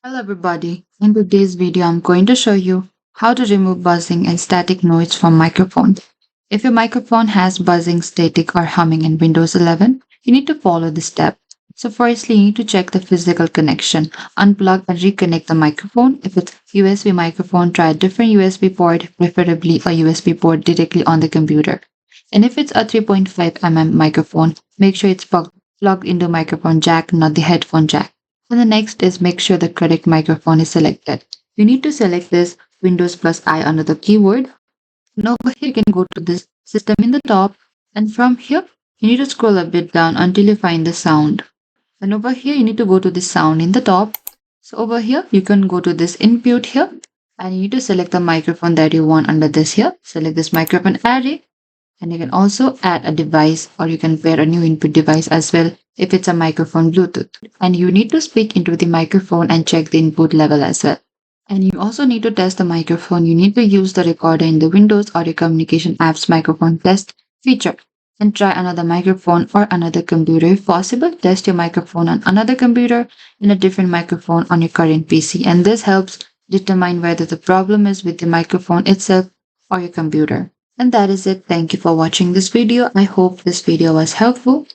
Hello everybody. In today's video, I'm going to show you how to remove buzzing and static noise from microphone. If your microphone has buzzing, static or humming in Windows 11, you need to follow this step. So firstly, you need to check the physical connection. Unplug and reconnect the microphone. If it's USB microphone, try a different USB port, preferably a USB port directly on the computer. And if it's a 3.5 mm microphone, make sure it's plugged into microphone jack, not the headphone jack. And the next is make sure the correct microphone is selected. You need to select this Windows plus I under the keyboard. Now over here you can go to this system in the top, and from here you need to scroll a bit down until you find the sound. And over here you need to go to the sound in the top. So over here you can go to this input here, and you need to select the microphone that you want under this here. Select this microphone array, and you can also add a device, or you can pair a new input device as well if it's a microphone Bluetooth. And you need to speak into the microphone and check the input level as well. And you also need to test the microphone. You need to use the recorder in the Windows Audio Communication app's microphone test feature. And try another microphone or another computer. If possible, test your microphone on another computer and a different microphone on your current PC. And this helps determine whether the problem is with the microphone itself or your computer. And that is it. Thank you for watching this video. I hope this video was helpful.